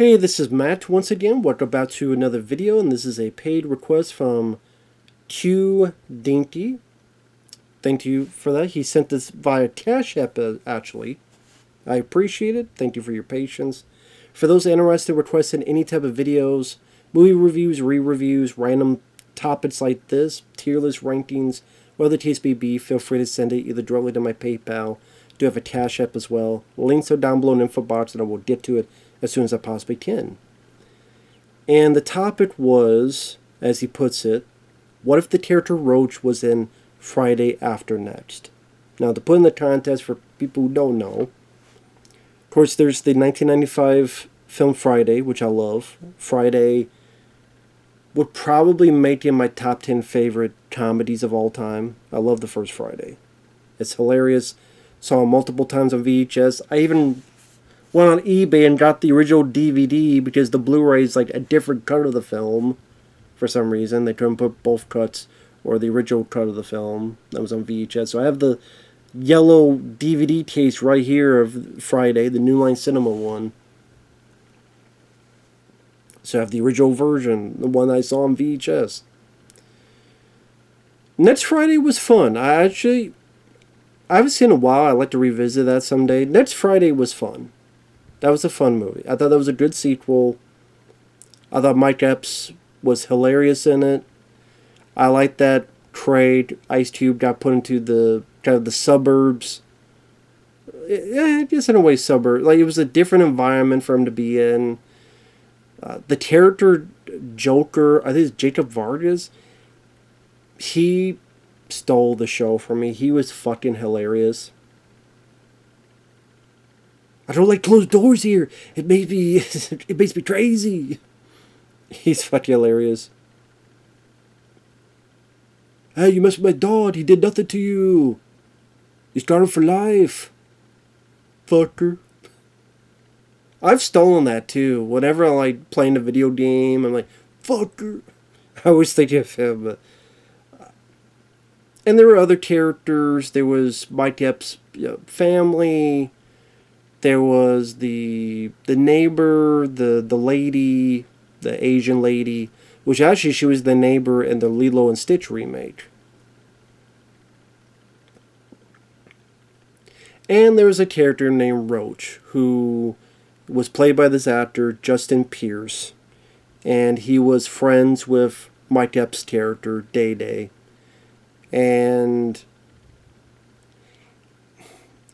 Hey, this is Matt once again. Welcome back to another video, and this is a paid request from Dinky. Thank you for that. He sent this via CashApp, actually. I appreciate it. Thank you for your patience. For those interested in requesting any type of videos, movie reviews, re-reviews, random topics like this, tier list rankings, whatever the case may be, feel free to send it either directly to my PayPal. I do have a Cash App as well. Links are down below in the info box, and I will get to it as soon as I possibly can. And the topic was, as he puts it, what if the character Roach was in Friday After Next? Now, to put in the context for people who don't know, of course, there's the 1995 film Friday, which I love. Friday would probably make it in my top 10 favorite comedies of all time. I love the first Friday. It's hilarious. Saw it multiple times on VHS. I even went on eBay and got the original DVD because the Blu-ray is like a different cut of the film. For some reason, they couldn't put both cuts or the original cut of the film that was on VHS. So I have the yellow DVD case right here of Friday, the New Line Cinema one. So I have the original version, the one I saw on VHS. Next Friday was fun. I haven't seen it in a while. I'd like to revisit that someday. Next Friday was fun. That was a fun movie. I thought that was a good sequel. I thought Mike Epps was hilarious in it. I like that Craig Ice Cube got put into the kind of the suburbs. Yeah, I guess in a way suburb. Like, it was a different environment for him to be in. The character Joker, I think it's Jacob Vargas, he stole the show from me. He was fucking hilarious. I don't like closed doors here. It makes me crazy. He's fucking hilarious. Hey, you messed with my dog. He did nothing to you. You scarred him for life. Fucker. I've stolen that too. Whenever I like playing a video game, I'm like, fucker. I always think of him. And there were other characters. There was Mike Epps' family. There was the neighbor, the lady, the Asian lady, which actually she was the neighbor in the Lilo and Stitch remake. And there was a character named Roach, who was played by this actor, Justin Pierce. And he was friends with Mike Epps' character, Day Day. And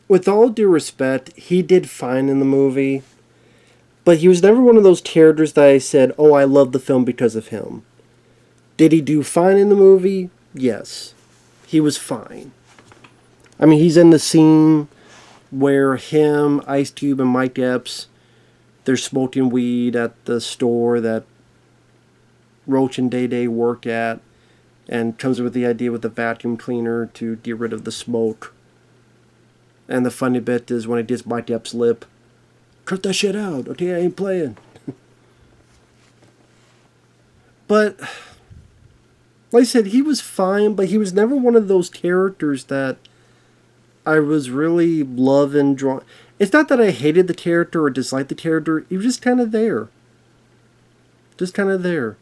with all due respect, he did fine in the movie. But he was never one of those characters that I said, oh, I love the film because of him. Did he do fine in the movie? Yes. He was fine. I mean, he's in the scene where him, Ice Cube, and Mike Epps, they're smoking weed at the store that Roach and Day Day work at, and comes up with the idea with the vacuum cleaner to get rid of the smoke. And the funny bit is when it gets Mike Epps' lip, cut that shit out, okay, I ain't playing. But, like I said, he was fine, but he was never one of those characters that I was really loving, drawn. It's not that I hated the character or disliked the character, he was just kind of there. Just kind of there.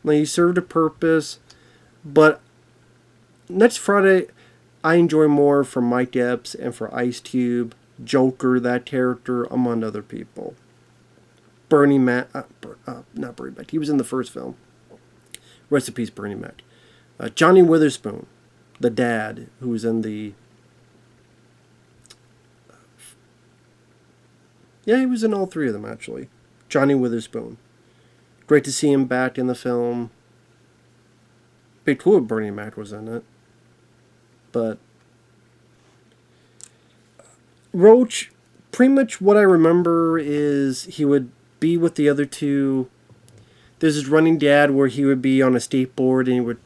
Like, he served a purpose, but next Friday, I enjoy more for Mike Epps and for Ice Cube, Joker, that character, among other people. Bernie Mac, not Bernie Mac, he was in the first film. Rest in peace, Bernie Mac. Johnny Witherspoon, the dad, who was in the... Yeah, he was in all three of them, actually. Johnny Witherspoon. Great to see him back in the film. Big cool if Bernie Mac was in it. But Roach, pretty much what I remember is he would be with the other two. There's this running gag where he would be on a skateboard and he would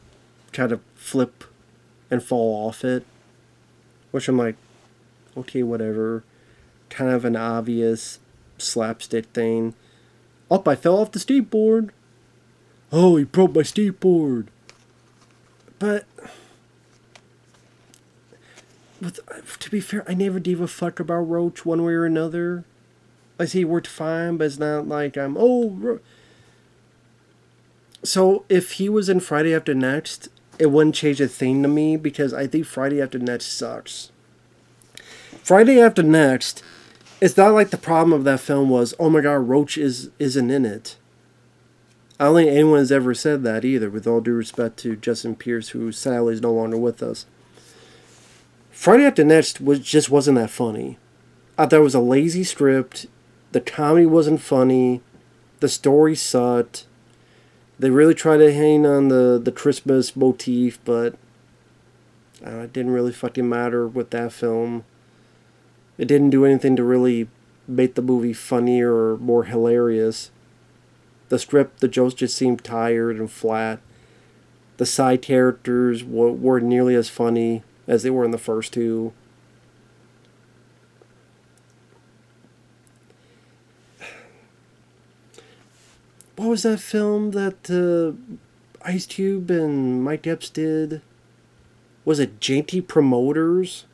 kind of flip and fall off it. Which I'm like, okay, whatever. Kind of an obvious slapstick thing. Oh, I fell off the skateboard. Oh, he broke my skateboard. But to be fair, I never gave a fuck about Roach one way or another. I say he worked fine, but it's not like I'm, So if he was in Friday After Next, it wouldn't change a thing to me because I think Friday After Next sucks. Friday After Next, it's not like the problem of that film was, oh my god, Roach isn't in it. I don't think anyone has ever said that either, with all due respect to Justin Pierce, who sadly is no longer with us. Friday After Next just wasn't that funny. I thought it was a lazy script. The comedy wasn't funny. The story sucked. They really tried to hang on the Christmas motif, but it didn't really fucking matter with that film. It didn't do anything to really make the movie funnier or more hilarious. The script, the jokes just seemed tired and flat. The side characters weren't nearly as funny as they were in the first two. What was that film that Ice Cube and Mike Epps did? Was it Janty Promoters?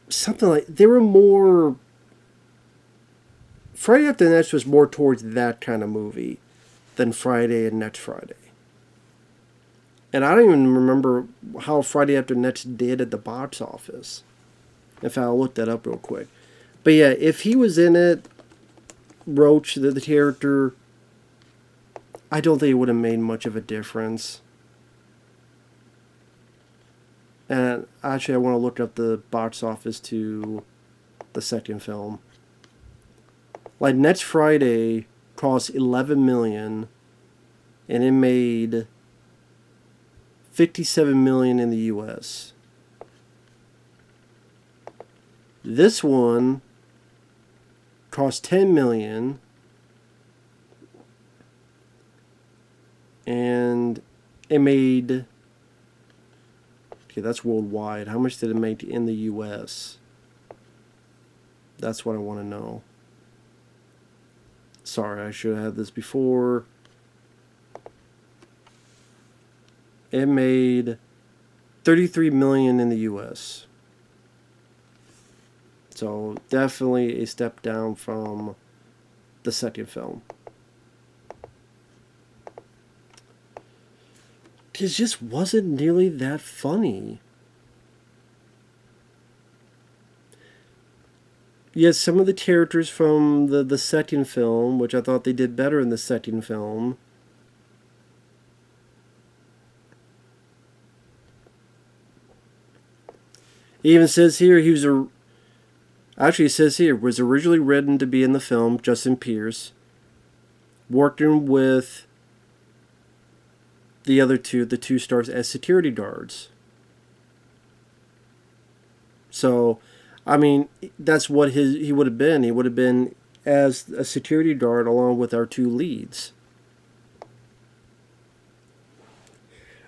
Something like... They were more... Friday After Next was more towards that kind of movie than Friday and Next Friday. And I don't even remember how Friday After Next did at the box office. In fact, I'll look that up real quick. But yeah, if he was in it, Roach, the character, I don't think it would have made much of a difference. And actually, I want to look up the box office to the second film. Like, Next Friday cost $11 million, and it made $57 million in the U.S. This one cost $10 million, and it made... Okay, that's worldwide. How much did it make in the U.S.? That's what I want to know. Sorry, I should have had this before. It made $33 million in the U.S. So definitely a step down from the second film. It just wasn't nearly that funny. Yes, some of the characters from the second film, which I thought they did better in the second film. It even says here actually, it says here, was originally written to be in the film, Justin Pierce, working with the other two, the two stars, as security guards. So, I mean, that's what he would have been. He would have been as a security guard along with our two leads.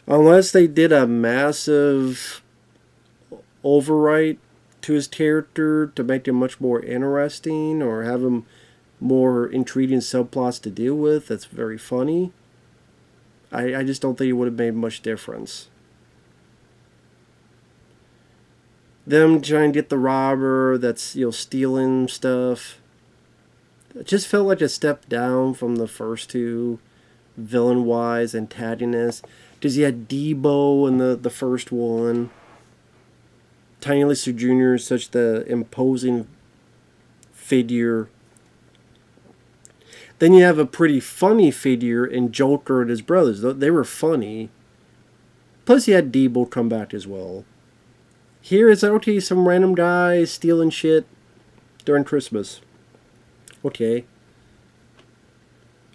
Unless they did a massive overwrite to his character to make him much more interesting, or have him more intriguing subplots to deal with that's very funny, I just don't think it would have made much difference. Them trying to get the robber that's, stealing stuff, it just felt like a step down from the first two villain-wise antagonists. Because you had Debo in the first one. Tiny Lister Jr. is such the imposing figure. Then you have a pretty funny figure in Joker and his brothers. They were funny. Plus you had Debo come back as well. Here it's okay, some random guy stealing shit during Christmas. Okay.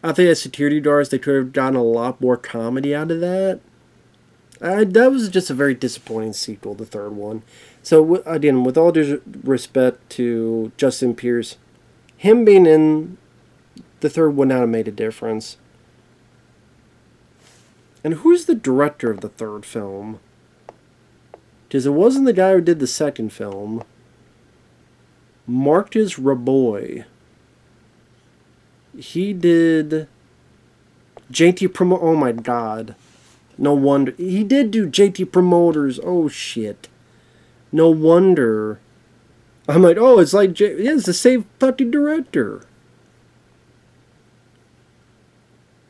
I think as security guards, they could have gotten a lot more comedy out of that. That was just a very disappointing sequel, the third one. So, again, with all due respect to Justin Pierce, him being in the third would not have made a difference. And who's the director of the third film? Because it wasn't the guy who did the second film. Marcus Raboy. He did JT Promo. Oh my god. No wonder. He did do JT Promoters. Oh shit. No wonder I'm like, oh, it's like, yeah, it's the same fucking director.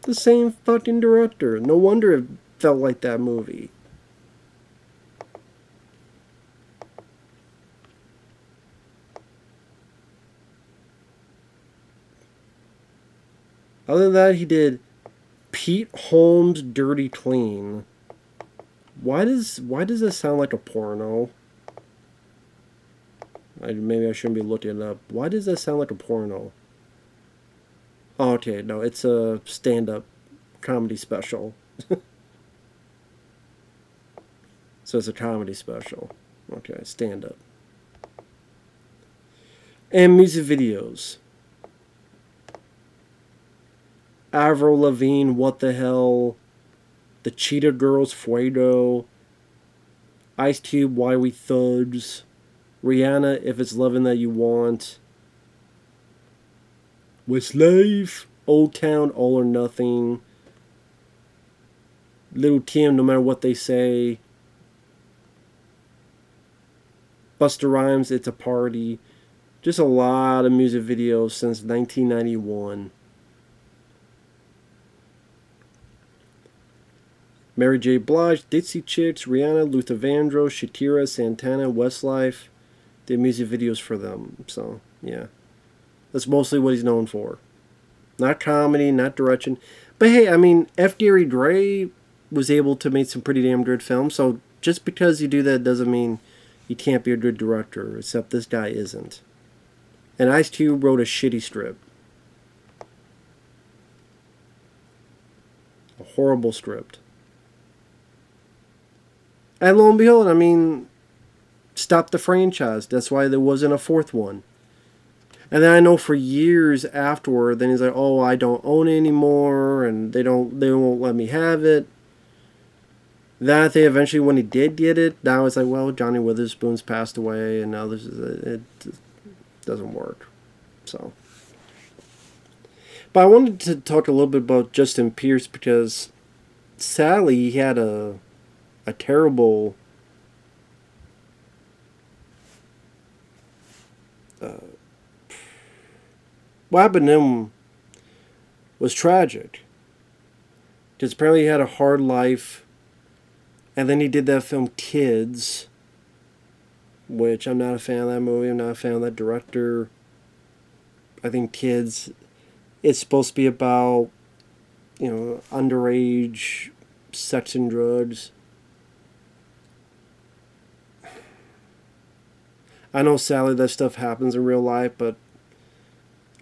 The same fucking director. No wonder it felt like that movie. Other than that, he did Pete Holmes' Dirty Clean. Why does this sound like a porno? Maybe I shouldn't be looking it up. Why does that sound like a porno? Oh, okay, no, it's a stand-up comedy special. So it's a comedy special. Okay, stand-up. And music videos. Avril Lavigne, What the Hell? The Cheetah Girls, Fuego. Ice Cube, Why We Thugs. Rihanna, If It's Loving That You Want. Westlife, Old Town, All or Nothing. Little Kim, No Matter What They Say. Busta Rhymes, It's a Party. Just a lot of music videos since 1991. Mary J. Blige, Dixie Chicks, Rihanna, Luther Vandross, Shakira, Santana, Westlife. Did music videos for them. So, yeah. That's mostly what he's known for. Not comedy, not direction. But hey, I mean, F. Gary Gray was able to make some pretty damn good films. So just because you do that doesn't mean you can't be a good director. Except this guy isn't. And Ice Cube wrote a shitty strip. A horrible script. And lo and behold, I mean, stop the franchise. That's why there wasn't a fourth one. And then I know for years afterward, then he's like, "Oh, I don't own it anymore, and they won't let me have it." Then I think eventually when he did get it, now it's like, well, Johnny Witherspoon's passed away, and now it doesn't work. So, but I wanted to talk a little bit about Justin Pierce because sadly he had a terrible what happened to him was tragic. Because apparently he had a hard life. And then he did that film Kids, which I'm not a fan of that movie. I'm not a fan of that director. I think Kids, it's supposed to be about, underage sex and drugs. I know sadly that stuff happens in real life, but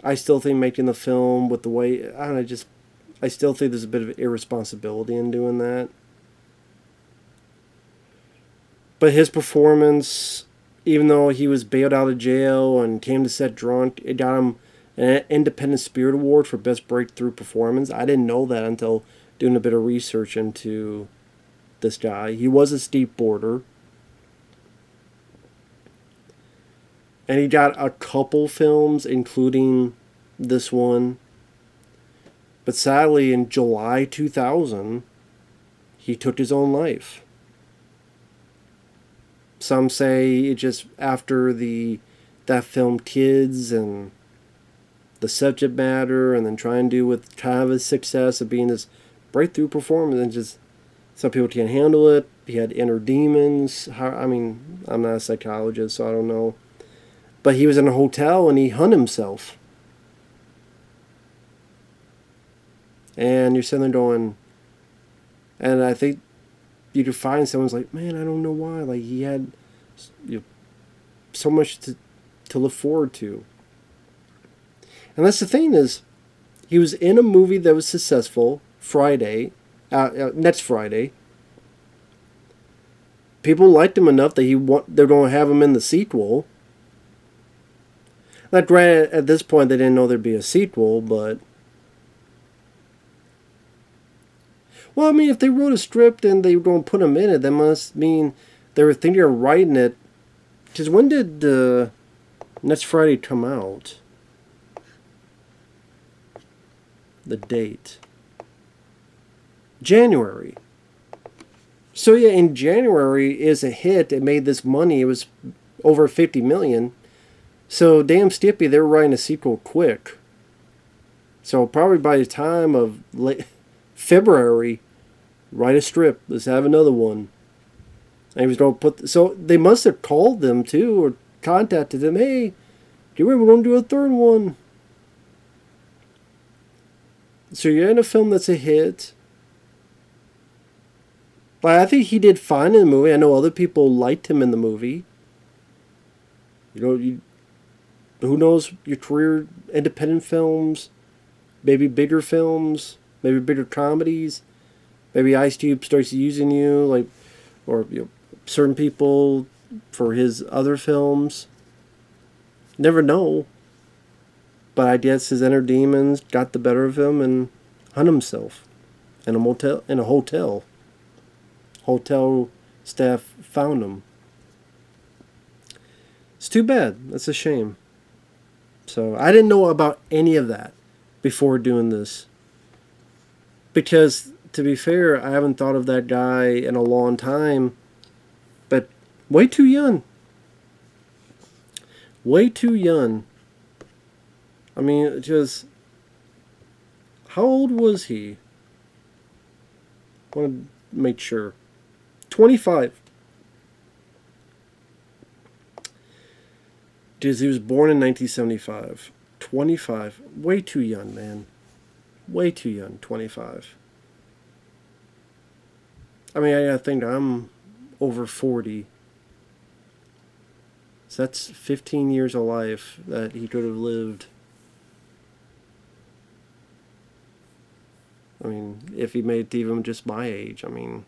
I still think making the film with the way, I still think there's a bit of irresponsibility in doing that. But his performance, even though he was bailed out of jail and came to set drunk, it got him an Independent Spirit Award for Best Breakthrough Performance. I didn't know that until doing a bit of research into this guy. He was a skateboarder. And he got a couple films, including this one. But sadly, in July 2000, he took his own life. Some say it just after that film Kids and the subject matter, and then trying to do with kind of his success of being this breakthrough performance, and just some people can't handle it. He had inner demons. I'm not a psychologist, so I don't know. But he was in a hotel and he hung himself. And you're sitting there going, and I think you could find someone's like, man, I don't know why. Like, he had so much to look forward to. And that's the thing is, he was in a movie that was successful next Friday. People liked him enough that they're going to have him in the sequel. Now, granted, at this point, they didn't know there'd be a sequel, but... Well, I mean, if they wrote a script and they were going to put him in it, that must mean they were thinking of writing it. Because when did Next Friday come out? The date. January. So yeah, in January is a hit. It made this money. It was over $50 million. So damn Stippy, they're writing a sequel quick. So probably by the time of late February, write a strip. Let's have another one. And he was going to put. So they must have called them too, or contacted them. Hey, do you remember we're going to do a third one? So you're in a film that's a hit. But I think he did fine in the movie. I know other people liked him in the movie. Who knows your career, independent films, maybe bigger films, maybe bigger comedies, maybe Ice Cube starts using you, like, or certain people for his other films. Never know. But I guess his inner demons got the better of him and hung himself in a hotel. Hotel staff found him. It's too bad. That's a shame. So I didn't know about any of that before doing this. Because, to be fair, I haven't thought of that guy in a long time. But way too young. Way too young. I mean, just... How old was he? I want to make sure. 25. Because he was born in 1975. 25. Way too young, man. Way too young. 25. I mean, I think I'm over 40. So that's 15 years of life that he could have lived. I mean, if he made it to even just my age, I mean...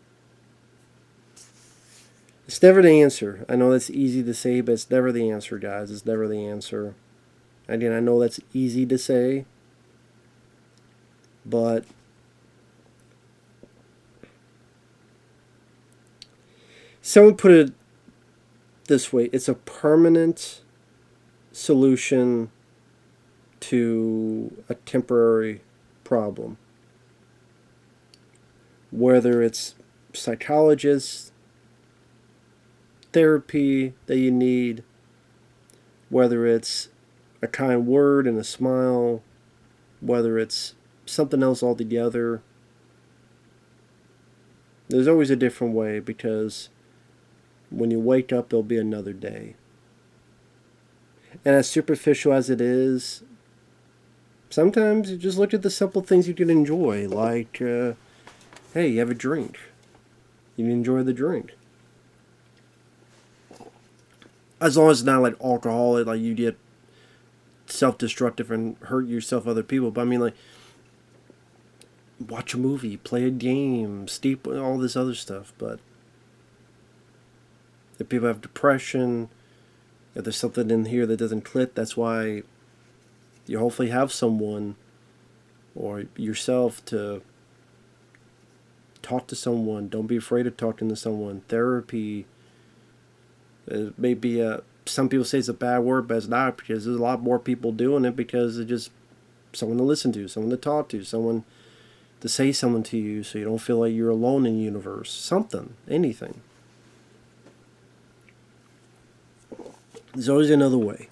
It's never the answer. I know that's easy to say, but it's never the answer, guys. It's never the answer. Again, I know that's easy to say, but someone put it this way. It's a permanent solution to a temporary problem. Whether it's psychologists, therapy that you need, whether it's a kind word and a smile, whether it's something else altogether. There's always a different way, because when you wake up, there'll be another day. And as superficial as it is, sometimes you just look at the simple things you can enjoy, like, hey, you have a drink. You can enjoy the drink. As long as it's not like alcohol, like you get self-destructive and hurt yourself, other people. But I mean, like, watch a movie, play a game, steep, all this other stuff. But if people have depression, if there's something in here that doesn't click, that's why you hopefully have someone or yourself to talk to someone. Don't be afraid of talking to someone. Therapy. It may be some people say it's a bad word, but it's not, because there's a lot more people doing it because it's just someone to listen to, someone to talk to, someone to say something to you so you don't feel like you're alone in the universe. Something, anything. There's always another way.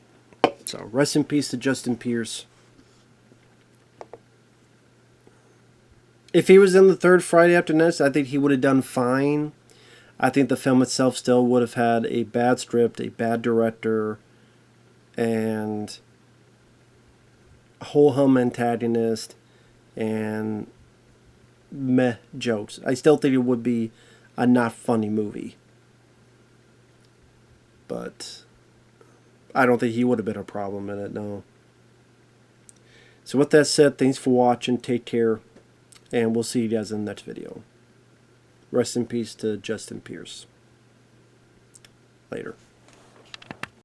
So rest in peace to Justin Pierce. If he was in the third Friday After Next, I think he would have done fine. I think the film itself still would have had a bad script, a bad director, and a ho-hum antagonist, and meh jokes. I still think it would be a not funny movie. But I don't think he would have been a problem in it, no. So with that said, thanks for watching. Take care. And we'll see you guys in the next video. Rest in peace to Justin Pierce. Later.